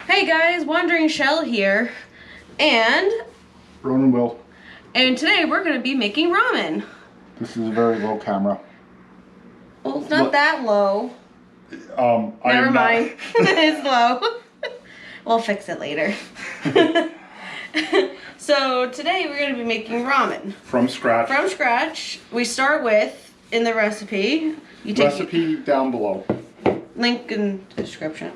Hey guys, Wandering Shell here, and Ronan Will. And today we're going to be making ramen. This is a very low camera. Well, it's not that low. Never mind. It's low. We'll fix it later. So today we're going to be making ramen. From scratch. From scratch. We start with, in the recipe, recipe down below. Link in the description.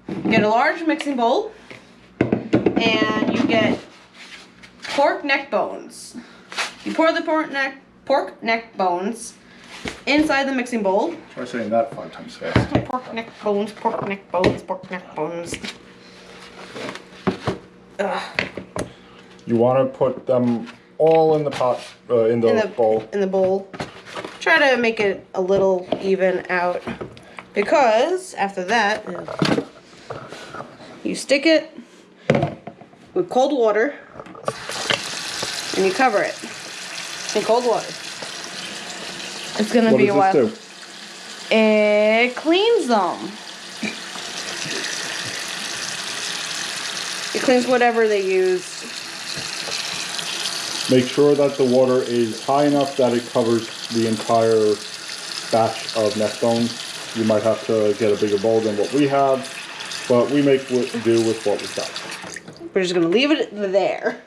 You get a large mixing bowl, and you get pork neck bones. You pour the pork neck bones inside the mixing bowl. Try saying that 5 times fast. Pork neck bones, pork neck bones, pork neck bones. You want to put them all in the pot, in the bowl. In the bowl. Try to make it a little even out, because after that, you stick it with cold water and you cover it in cold water. It's gonna be a while. What does this do? It cleans them. It cleans whatever they use. Make sure that the water is high enough that it covers the entire batch of neck bones. You might have to get a bigger bowl than what we have, but we make do with what we've got. We're just gonna leave it there.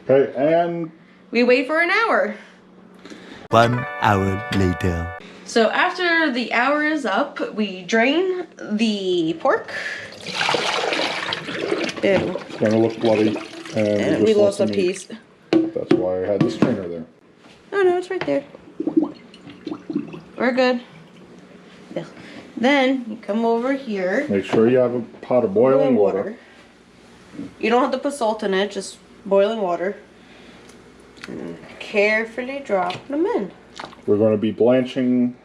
Okay, and we wait for an hour. 1 hour later. So after the hour is up, we drain the pork. Ew. It's gonna look bloody, and we lost a piece. That's why I had the strainer there. Oh no, it's right there. We're good. Then you come over here. Make sure you have a pot of boiling water. You don't have to put salt in it, just boiling water. And carefully drop them in. We're going to be blanching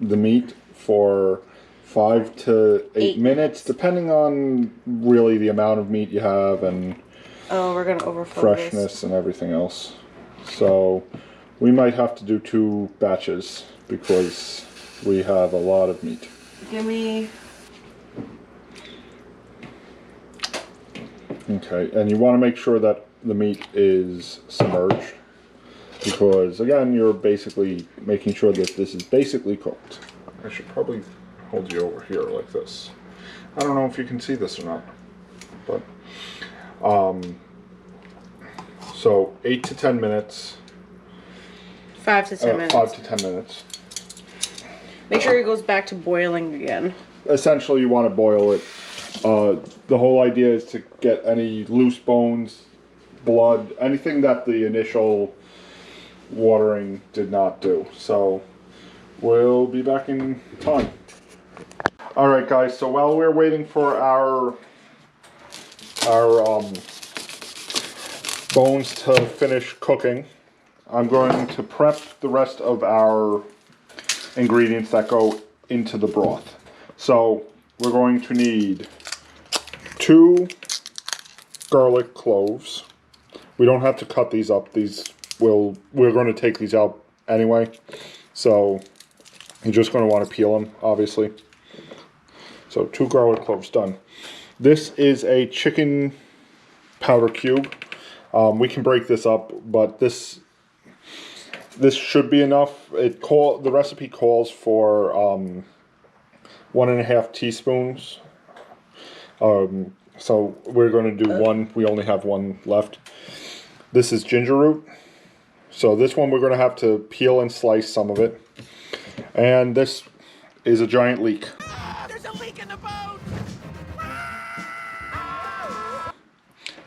the meat for 5 to 8 minutes, depending on really the amount of meat you have and we're going to overflow freshness and everything else. So we might have to do 2 batches because we have a lot of meat. Give me... Okay, and you want to make sure that the meat is submerged because, again, you're basically making sure that this is basically cooked. I should probably hold you over here like this. I don't know if you can see this or not, but so 8 to 10 minutes. 5 to 10 minutes. 5 to 10 minutes. Make sure it goes back to boiling again. Essentially, you want to boil it. The whole idea is to get any loose bones, blood, anything that the initial watering did not do. So we'll be back in time. Alright guys, so while we're waiting for our bones to finish cooking, I'm going to prep the rest of our ingredients that go into the broth. So we're going to need 2 garlic cloves. We don't have to cut these up. We're going to take these out anyway. So you're just going to want to peel them, obviously. So 2 garlic cloves done. This is a chicken powder cube. We can break this up, but this should be enough. The recipe calls for 1.5 teaspoons. So we're going to do 1. We only have 1 left. This is ginger root. So this one we're going to have to peel and slice some of it. And this is a giant leek. There's a leak in the boat!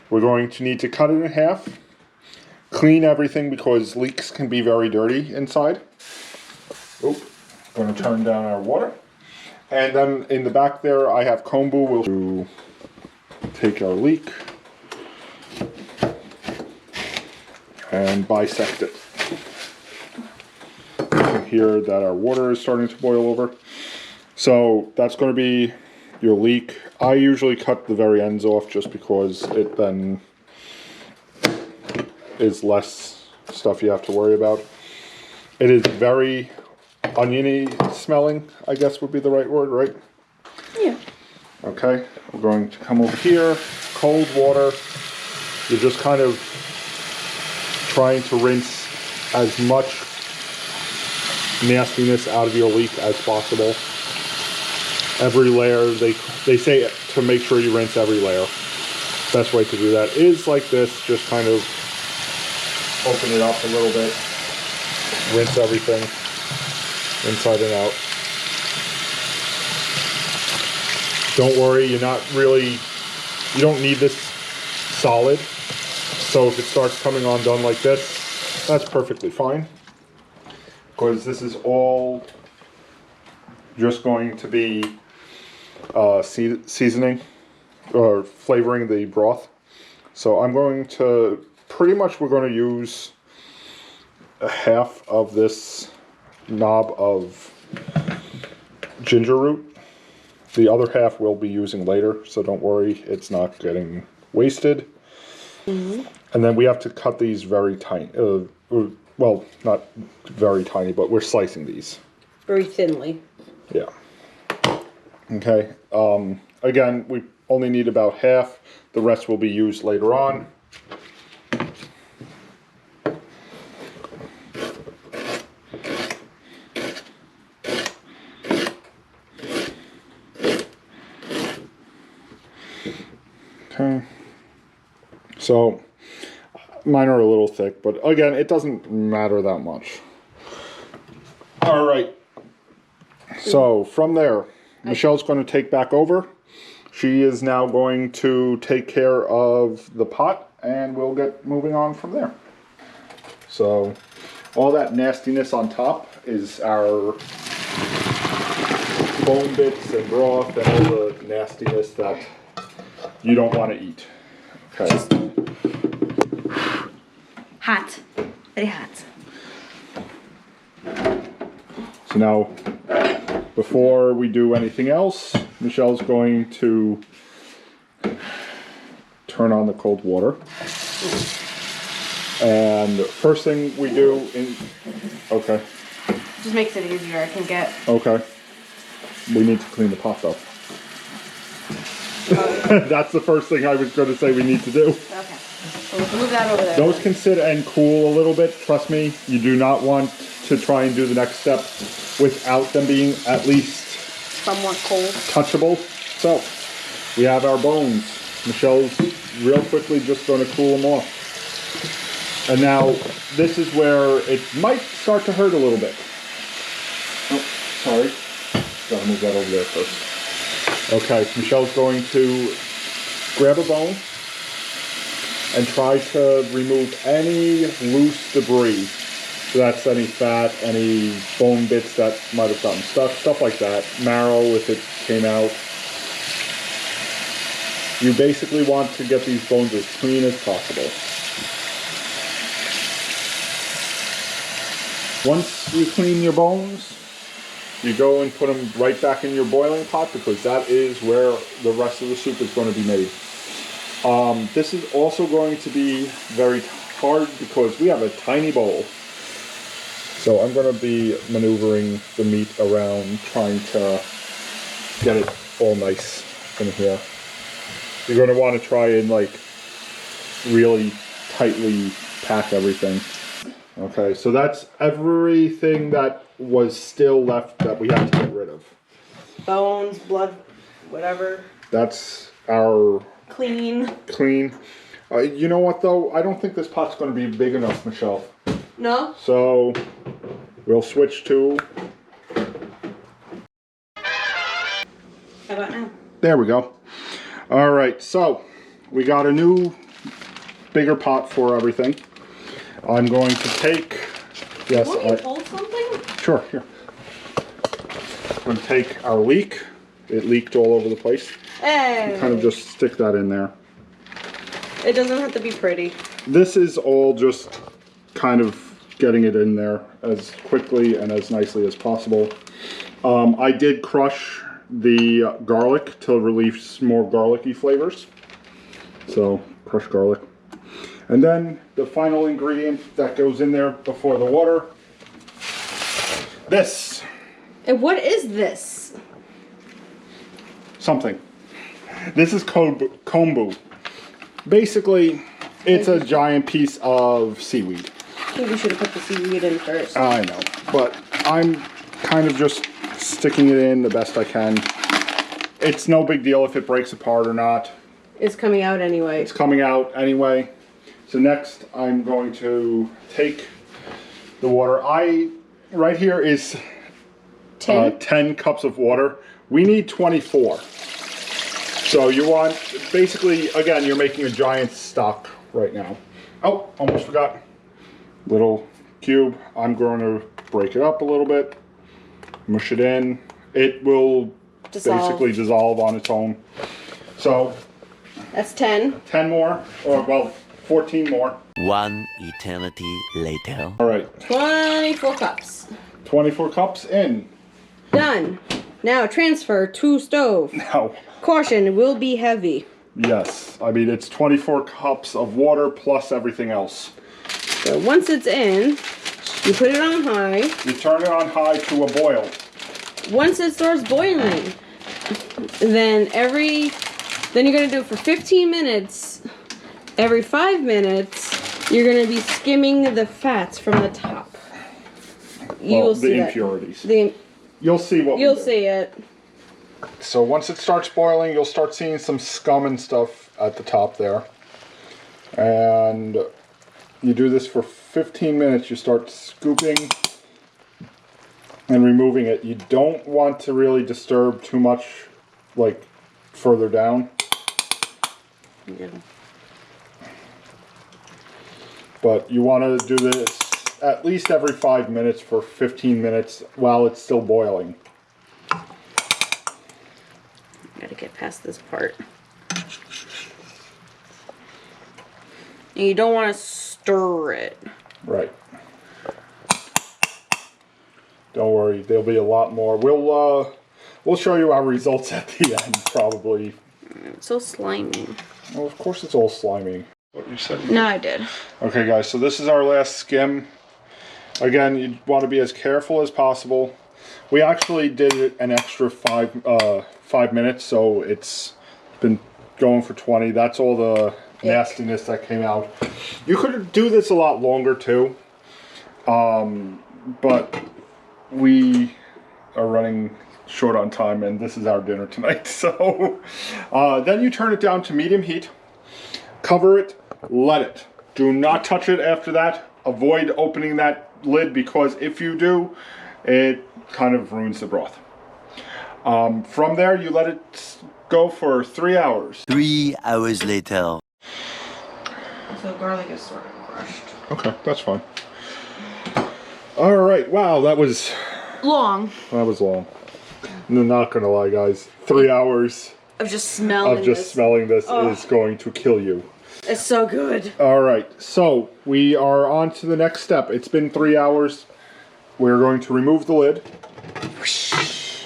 We're going to need to cut it in half. Clean everything because leeks can be very dirty inside. Oop. Going to turn down our water. And then in the back there I have Kombu. We'll take our leek and bisect it. You can hear that our water is starting to boil over. So that's going to be your leek. I usually cut the very ends off just because it then is less stuff you have to worry about. It is very oniony smelling, I guess would be the right word, right? Yeah. Okay, we're going to come over here, cold water. You're just kind of trying to rinse as much nastiness out of your leek as possible. Every layer, they say to make sure you rinse every layer. Best way to do that is like this, just kind of open it up a little bit, rinse everything inside and out. Don't worry, you don't need this solid. So if it starts coming undone like this, that's perfectly fine. Because this is all just going to be seasoning or flavoring the broth. So I'm going to, we're going to use a half of this knob of ginger root. The other half we'll be using later, so don't worry, it's not getting wasted. Mm-hmm. And then we have to cut these very tiny, well, not very tiny, but we're slicing these. Very thinly. Yeah. Okay. Again, we only need about half. The rest will be used later on. Okay. So, mine are a little thick, but again, it doesn't matter that much. All right. So, from there, Michelle's going to take back over. She is now going to take care of the pot, and we'll get moving on from there. So, all that nastiness on top is our bone bits and broth and all the nastiness that you don't want to eat. Okay. Hot. Very hot. So now, before we do anything else, Michelle's going to turn on the cold water. And first thing we do okay. Just makes it easier, I can get. Okay. We need to clean the pot though. That's the first thing I was going to say we need to do. Okay. So we'll move that over there. Those can sit and cool a little bit. Trust me, you do not want to try and do the next step without them being at least somewhat cold. Touchable. So, we have our bones. Michelle's real quickly just going to cool them off. And now, this is where it might start to hurt a little bit. Oh, sorry. Gotta move that over there first. Okay, Michelle's going to grab a bone and try to remove any loose debris. So that's any fat, any bone bits that might have gotten stuck, stuff like that. Marrow if it came out. You basically want to get these bones as clean as possible. Once you clean your bones, you go and put them right back in your boiling pot because that is where the rest of the soup is going to be made. This is also going to be very hard because we have a tiny bowl. So I'm going to be maneuvering the meat around, trying to get it all nice in here. You're going to want to try and really tightly pack everything. Okay, so that's everything that was still left that we have to get rid of. Bones, blood, whatever. That's our clean. You know what though? I don't think this pot's going to be big enough, Michelle. No? So we'll switch to... How about now? There we go. All right, so we got a new bigger pot for everything. I'm going to take... Yes, Will you hold something? Sure, here. I'm going to take our leek. It leaked all over the place. Hey. Kind of just stick that in there. It doesn't have to be pretty. This is all just kind of getting it in there as quickly and as nicely as possible. I did crush the garlic to release more garlicky flavors. So, crushed garlic. And then the final ingredient that goes in there before the water. This. And what is this? Something. This is Kombu. Basically, it's a giant piece of seaweed. I think we should have put the seaweed in first. I know, but I'm kind of just sticking it in the best I can. It's no big deal if it breaks apart or not. It's coming out anyway. It's coming out anyway. So next, I'm going to take the water. Right here is 10 cups of water. We need 24. So you want, basically, again, you're making a giant stock right now. Oh, almost forgot. Little cube. I'm going to break it up a little bit. Mush it in. It will basically dissolve on its own. So that's 10. 10 more, or well, 14 more. One eternity later. All right. 24 cups. 24 cups in. Done. Now transfer to stove. Now. Caution, it will be heavy. Yes. I mean, it's 24 cups of water plus everything else. So once it's in, you put it on high. You turn it on high to a boil. Once it starts boiling, then you're going to do it for 15 minutes. Every 5 minutes, you're going to be skimming the fats from the top. You will see the impurities. You'll see what You'll see it. So once it starts boiling, you'll start seeing some scum and stuff at the top there. And you do this for 15 minutes. You start scooping and removing it. You don't want to really disturb too much, like further down. Yeah. But you want to do this at least every 5 minutes for 15 minutes while it's still boiling. Gotta get past this part. And you don't want to stir it. Right. Don't worry, there'll be a lot more. We'll show you our results at the end, probably. It's so slimy. Well, of course it's all slimy. What you said? No, I did. Okay, guys, so this is our last skim. Again, you want to be as careful as possible. We actually did it an extra 5 minutes, so it's been going for 20. That's all the nastiness that came out. You could do this a lot longer too, but we are running short on time, and this is our dinner tonight. So then you turn it down to medium heat, cover it, let it. Do not touch it after that. Avoid opening that lid, because if you do, it kind of ruins the broth. From there, you let it go for 3 hours. 3 hours later. So garlic is sort of crushed. Okay, that's fine. All right, wow, that was long. That was long. I'm not gonna lie, guys. 3 hours of just smelling smelling this is going to kill you. It's so good. All right, so we are on to the next step. It's been 3 hours. We're going to remove the lid.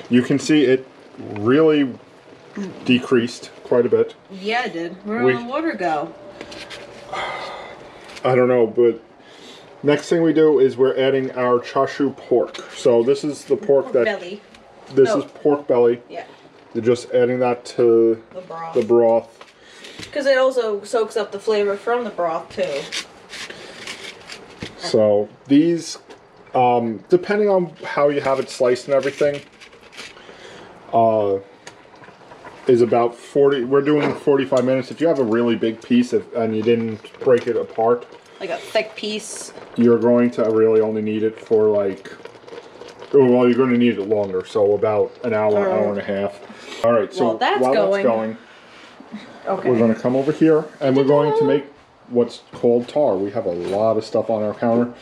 You can see it really decreased quite a bit. Yeah, it did. Where did the water go? I don't know, but next thing we do is we're adding our Choshu pork. So this is the pork belly. This is pork belly. Yeah. You're just adding that to the broth. Because it also soaks up the flavor from the broth too. So these, depending on how you have it sliced and everything, is about 40. We're doing 45 minutes. If you have a really big piece and you didn't break it apart, like a thick piece, you're going to really only need it for like, well, you're going to need it longer. So about an hour, hour and a half. All right. So while that's going, okay, we're going to come over here and we're going to make what's called tar. We have a lot of stuff on our counter.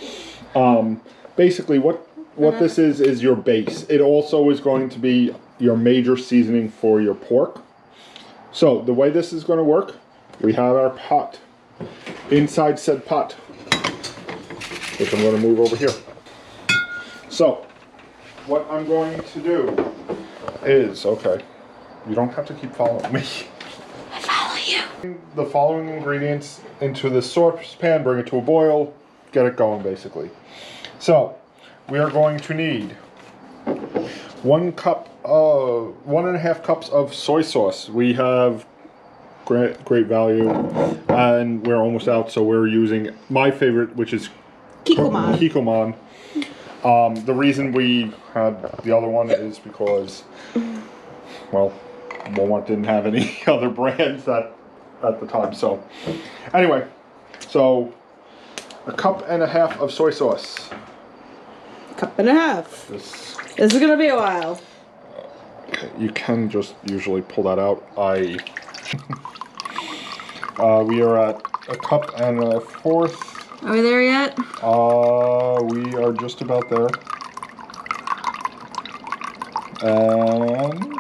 Basically, what this is your base. It also is going to be your major seasoning for your pork. So the way this is going to work, we have our pot. Inside said pot, which I'm going to move over here. So what I'm going to do is, okay, you don't have to keep following me. I follow you. The following ingredients into the saucepan, bring it to a boil, get it going basically. So we are going to need 1 cup 1.5 cups of soy sauce. We have great value, and we're almost out, so we're using my favorite, which is Kikkoman. The reason we had the other one is because, well, Walmart didn't have any other brands at the time. So anyway, so 1.5 cups of soy sauce. 1.5 cups. This is gonna be a while. Okay, you can just usually pull that out. We are at 1.25 cups. Are we there yet? We are just about there. And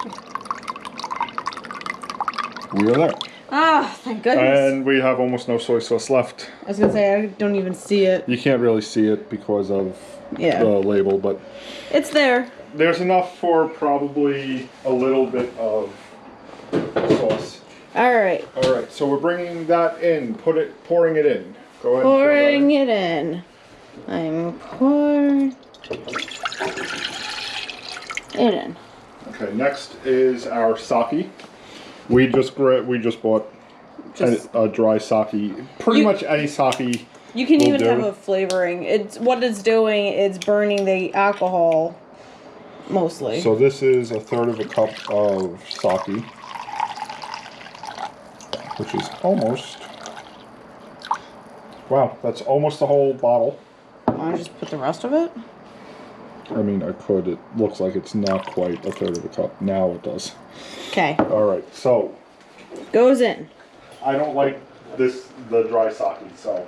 we are there. Ah, thank goodness. And we have almost no soy sauce left. I was gonna say, I don't even see it. You can't really see it because of the label, but it's there. There's enough for probably a little bit of sauce. Alright. Alright, so we're bringing that in, pouring it in. Go ahead. Pouring it in. I'm pouring it in. Okay, next is our sake. We just bought a dry sake. Pretty much any sake. You can even have a flavoring. What it's doing, it's burning the alcohol mostly. So this is 1/3 cup of sake, which is almost. Wow, that's almost the whole bottle. Want to just put the rest of it? I mean, I could. It looks like it's not quite 1/3 cup. Now it does. Okay. All right, so. Goes in. I don't like the dry sake, so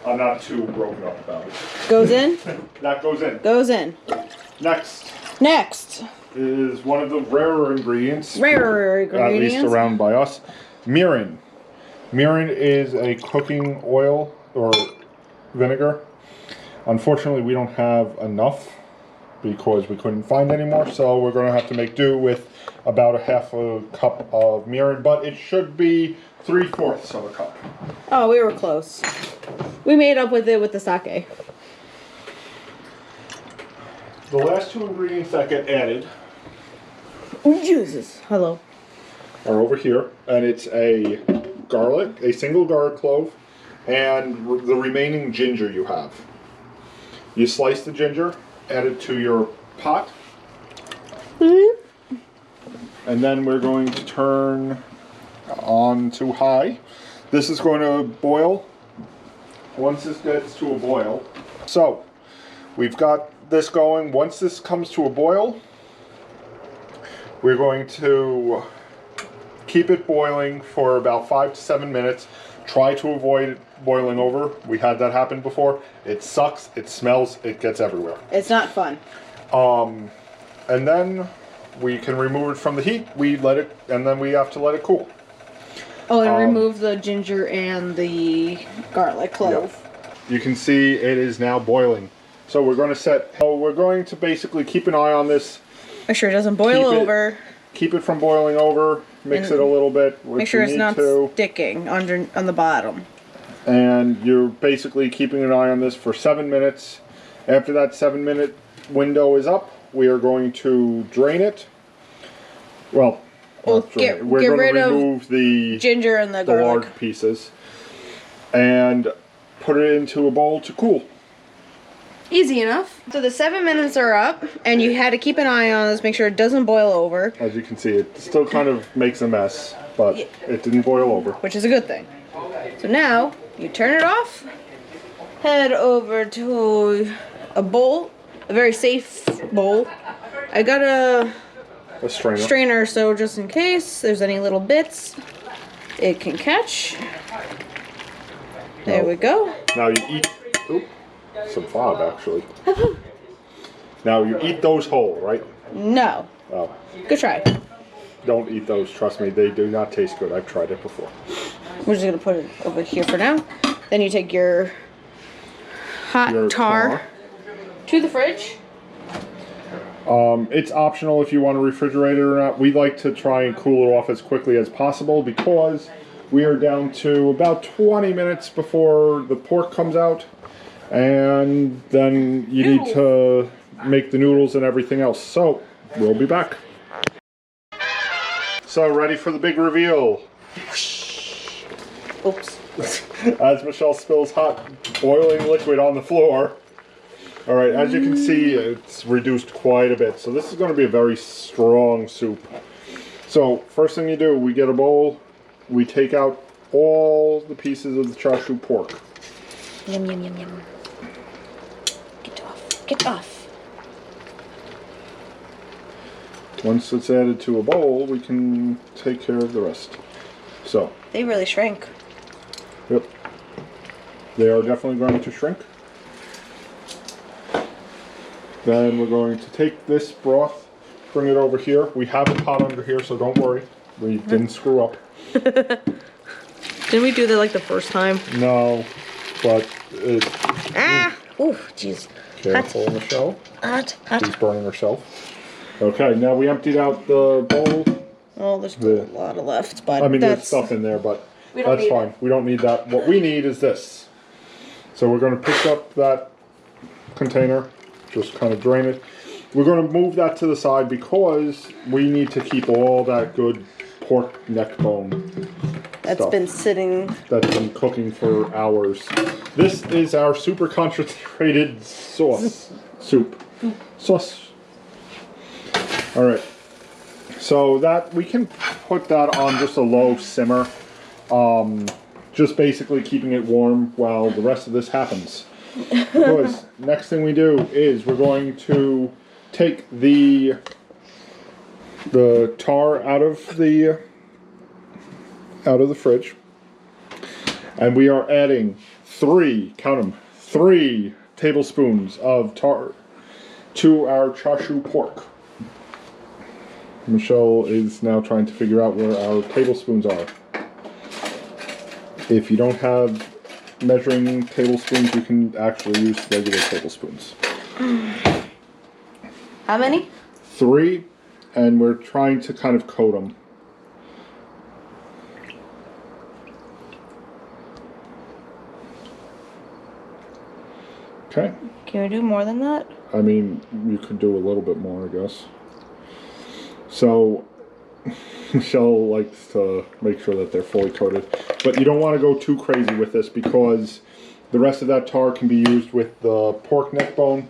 I'm not too broken up about it. Goes in? That goes in. Goes in. Next is one of the rarer ingredients. At least around by us. Mirin. Mirin is a cooking oil or vinegar. Unfortunately, we don't have enough because we couldn't find any more, so we're going to have to make do with about 1/2 cup of mirin, but it should be 3/4 of a cup. Oh, we were close. We made up with it with the sake. The last 2 ingredients that get added Jesus. Hello. are over here, and it's a single garlic clove, and the remaining ginger you have. You slice the ginger, add it to your pot, and then we're going to turn on to high. This is going to boil. Once this gets to a boil, so we've got this going. Once this comes to a boil, we're going to keep it boiling for about 5 to 7 minutes. Try to avoid it boiling over. We had that happen before. It sucks, it smells, it gets everywhere. It's not fun. And then we can remove it from the heat. And then we have to let it cool. Oh, and remove the ginger and the garlic clove. Yep. You can see it is now boiling. So we're going to basically keep an eye on this. Make sure it doesn't boil over. Keep it from boiling over. Mix it a little bit. Make sure it's not sticking on the bottom. And you're basically keeping an eye on this for 7 minutes. After that 7-minute window is up, we are going to drain it. Well, we're going to remove the ginger and the garlic. Large pieces and put it into a bowl to cool. Easy enough. So the 7 minutes are up, and you had to keep an eye on this, make sure it doesn't boil over. As you can see, it still kind of makes a mess, but it didn't boil over. Which is a good thing. So now, you turn it off, head over to a bowl, a very safe bowl. I got a strainer, so just in case there's any little bits, it can catch. There we go. Now you eat... Oop, some fob, actually. Now you eat those whole, right? No. Oh. Good try. Don't eat those, trust me. They do not taste good. I've tried it before. We're just going to put it over here for now. Then you take your hot tar to the fridge. It's optional if you want to refrigerate it or not. We like to try and cool it off as quickly as possible because we are down to about 20 minutes before the pork comes out. And then you need to make the noodles and everything else. So, we'll be back. So ready for the big reveal. Oops. As Michelle spills hot boiling liquid on the floor. All right, as you can see, it's reduced quite a bit. So this is going to be a very strong soup. So first thing you do, we get a bowl, we take out all the pieces of the Choshu pork. Yum, yum, yum, yum. Get off. Get off. Once it's added to a bowl, we can take care of the rest. So. They really shrank. Yep. They are definitely going to shrink. Then we're going to take this broth, bring it over here. We have a pot under here, so don't worry. We didn't screw up. Didn't we do that like the first time? No, but it... Ah! Ooh, jeez. Careful, Michelle. Hot. She's burning herself. Okay, now we emptied out the bowl. Oh, there's a lot of left, but I mean, that's... there's stuff in there, but We don't that's need fine. it. We don't need that. What we need is this. So we're going to pick up that container, just kind of drain it. We're going to move that to the side because we need to keep all that good pork neck bone That's stuff been sitting... that's been cooking for hours. This is our super concentrated sauce. Soup. Sauce. All right. So that we can put that on just a low simmer. Just basically keeping it warm while the rest of this happens. Because next thing we do is we're going to take the tar out of the fridge, and we are adding 3 tablespoons of tar to our Choshu pork. Michelle is now trying to figure out where our tablespoons are. If you don't have measuring tablespoons, you can actually use regular tablespoons. How many? 3, and we're trying to kind of coat them. Okay. Can we do more than that? I mean, you could do a little bit more, I guess. So, Michelle likes to make sure that they're fully coated. But you don't want to go too crazy with this because the rest of that tar can be used with the pork neck bone.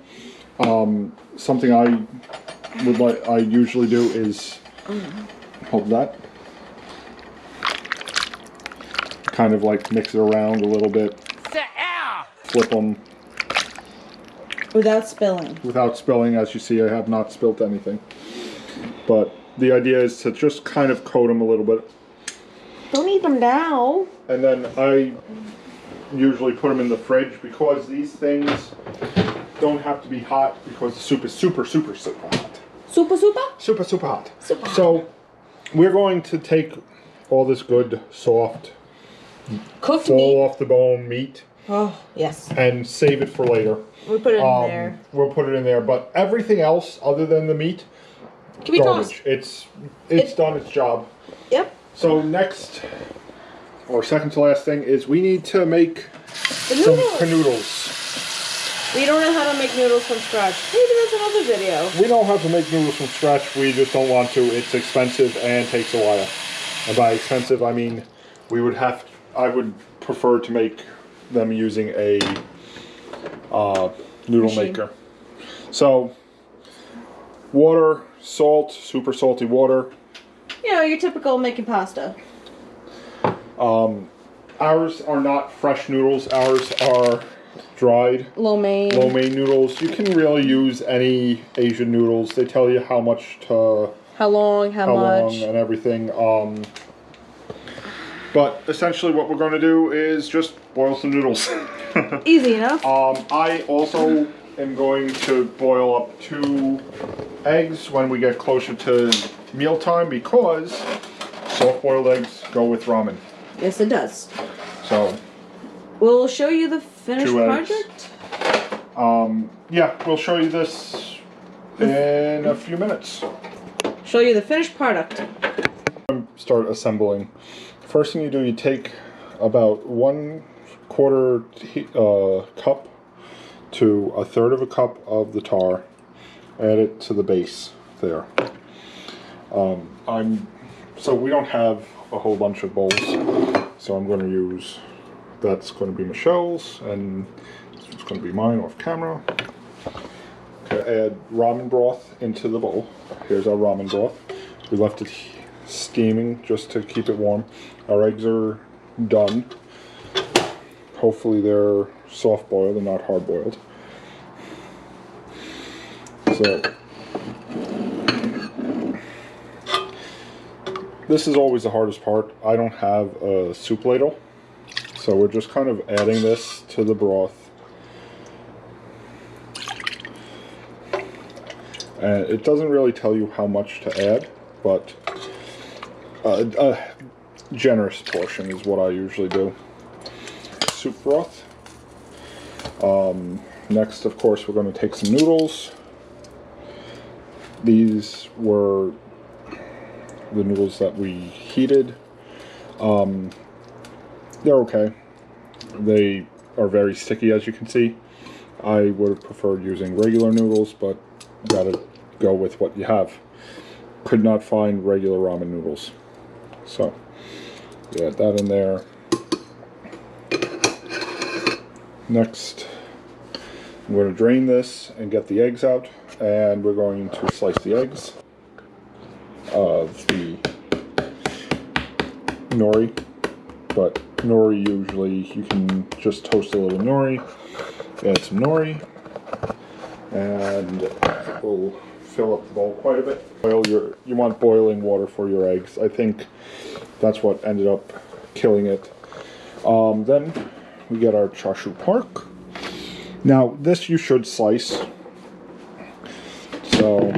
Something I usually do is hold that. Kind of like mix it around a little bit. Flip them. Without spilling. Without spilling, as you see, I have not spilt anything. But the idea is to just kind of coat them a little bit. Don't eat them now. And then I usually put them in the fridge because these things don't have to be hot because the soup is super, super, super hot. Super, super? Super, super hot. Super hot. So we're going to take all this good, soft, Cooked fall meat. off the bone meat. Oh, yes. And save it for later. We put it in there. We'll put it in there, but everything else other than the meat, Can we toss? garbage. It's done its job. Yep. So next, or second to last thing, is we need to make some canoodles. We don't know how to make noodles from scratch. Maybe that's another video. We know how to make noodles from scratch. We just don't want to. It's expensive and takes a while. And by expensive, I mean I would prefer to make them using a noodle maker. So water, salt, super salty water. You know, your typical making pasta. Ours are not fresh noodles. Ours are dried Lo mein noodles. You can really use any Asian noodles. They tell you how much to how long, how much, and everything. But essentially what we're going to do is just boil some noodles. Easy enough. I also am going to boil up 2 eggs when we get closer to mealtime because soft-boiled eggs go with ramen. Yes, it does. So We'll show you the finished 2 eggs. project. Yeah, we'll show you this in a few minutes. Show you the finished product. Start assembling. First thing you do, you take about 1/4 cup to 1/3 of a cup of the tar, add it to the base there. I'm so we don't have a whole bunch of bowls, so I'm going to use, that's going to be Michelle's, and it's going to be mine off camera. Okay, add ramen broth into the bowl. Here's our ramen broth. We left it steaming just to keep it warm. Our eggs are done. Hopefully they're soft boiled and not hard boiled. So this is always the hardest part. I don't have a soup ladle, so we're just kind of adding this to the broth. And it doesn't really tell you how much to add, but a generous portion is what I usually do. Soup broth. Next, of course, we're going to take some noodles. These were the noodles that we heated. They're okay. They are very sticky, as you can see. I would have preferred using regular noodles, but gotta go with what you have. Could not find regular ramen noodles. So, yeah, that in there. Next, I'm going to drain this and get the eggs out, and we're going to slice the eggs of the nori, but nori usually you can just toast a little nori, add some nori, and we'll fill up the bowl quite a bit. You want boiling water for your eggs. I think that's what ended up killing it. Then we get our Choshu Pork. Now this you should slice. So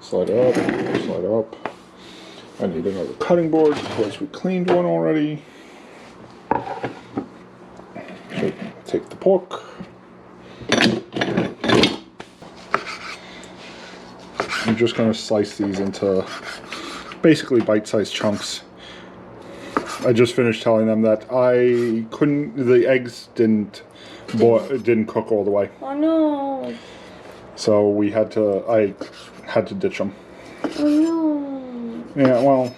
slide up, slide up. I need another cutting board because we cleaned one already. So take the pork. I'm just going to slice these into basically bite-sized chunks. I just finished telling them that the eggs didn't cook all the way. Oh no. So I had to ditch them. Oh no. Yeah, well,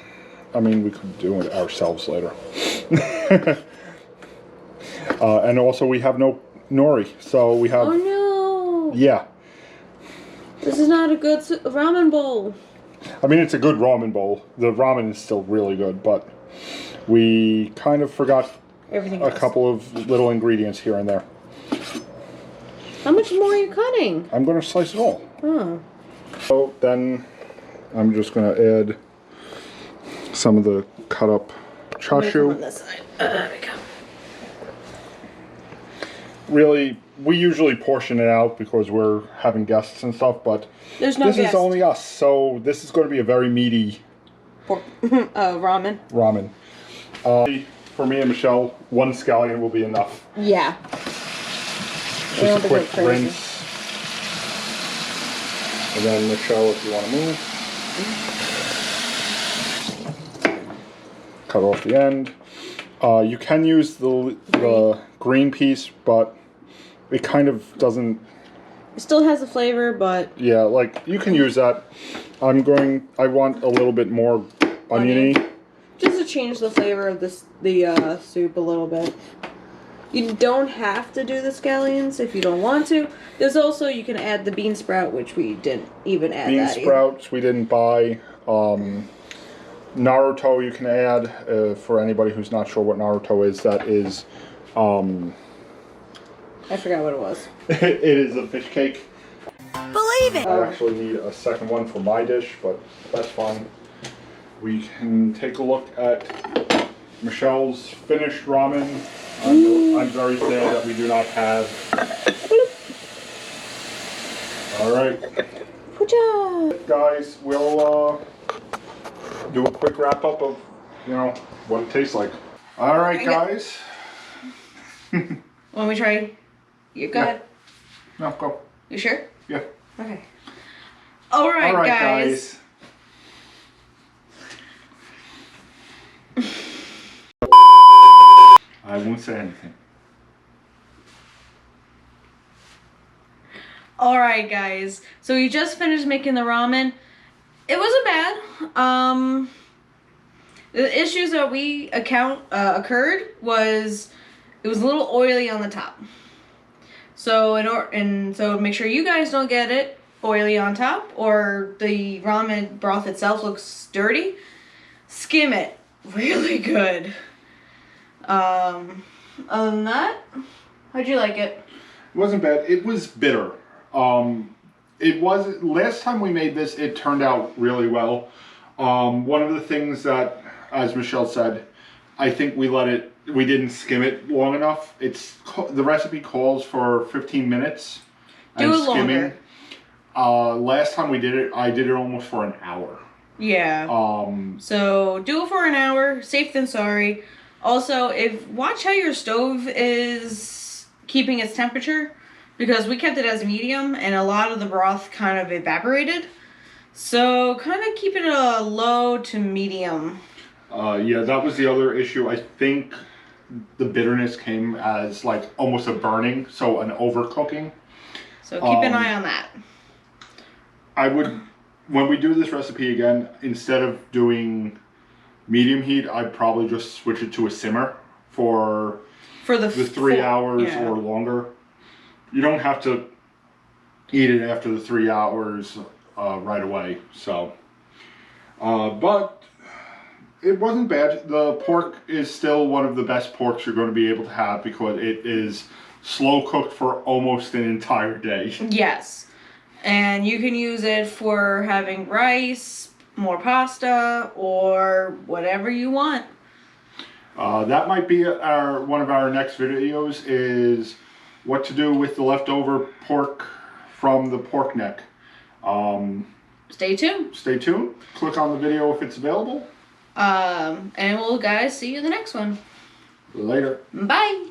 I mean, we could do it ourselves later. And also we have no nori, so we have... Oh no. Yeah. This is not a good ramen bowl. I mean, it's a good ramen bowl. The ramen is still really good, but we kind of forgot a couple of little ingredients here and there. How much more are you cutting? I'm going to slice it all. Oh. So then I'm just going to add some of the cut up choshu. On this side. There we go. Really, we usually portion it out because we're having guests and stuff, but There's no this guest. is only us, so this is going to be a very meaty ramen. ramen. For me and Michelle, one scallion will be enough. Yeah. Just a quick rinse. And then Michelle, if you want to move. Cut off the end. You can use the green piece, but it kind of doesn't... It still has a flavor, but... Yeah, like, you can use that. I want a little bit more oniony. Just to change the flavor of the soup a little bit. You don't have to do the scallions if you don't want to. There's also, you can add the bean sprout, which we didn't even add Bean sprouts we didn't buy. Naruto you can add, for anybody who's not sure what Naruto is, that is... I forgot what it was. It is a fish cake. Believe it! I actually need a second one for my dish, but that's fine. We can take a look at Michelle's finished ramen. I'm very sad that we do not have. Alright. Good job! Guys, we'll do a quick wrap up of, what it tastes like. Alright, guys. Want me to try? You go ahead. No, go. You sure? Yeah. Okay. Alright, guys. I won't say anything. Alright, guys. So we just finished making the ramen. It wasn't bad. The issues that we occurred was it was a little oily on the top. So so make sure you guys don't get it oily on top, or the ramen broth itself looks dirty. Skim it really good. Other than that, how'd you like it? It wasn't bad. It was bitter. It was last time we made this. It turned out really well. One of the things that, as Michelle said, I think we didn't skim it long enough. The recipe calls for 15 minutes. Do it longer. Last time we did it, I did it almost for an hour. Yeah. So do it for an hour. Safe than sorry. Also, watch how your stove is keeping its temperature, because we kept it as medium and a lot of the broth kind of evaporated. So kind of keep it a low to medium. Yeah, that was the other issue. I think the bitterness came as like almost a burning, so an overcooking. So keep an eye on that. When we do this recipe again, instead of doing medium heat, I'd probably just switch it to a simmer for the 3 hours or longer. You don't have to eat it after the 3 hours right away. So, but it wasn't bad. The pork is still one of the best porks you're going to be able to have, because it is slow cooked for almost an entire day. Yes. And you can use it for having rice, more pasta, or whatever you want. That might be one of our next videos, is what to do with the leftover pork from the pork neck. Stay tuned. Stay tuned. Click on the video if it's available. And we'll guys see you in the next one. Later. Bye.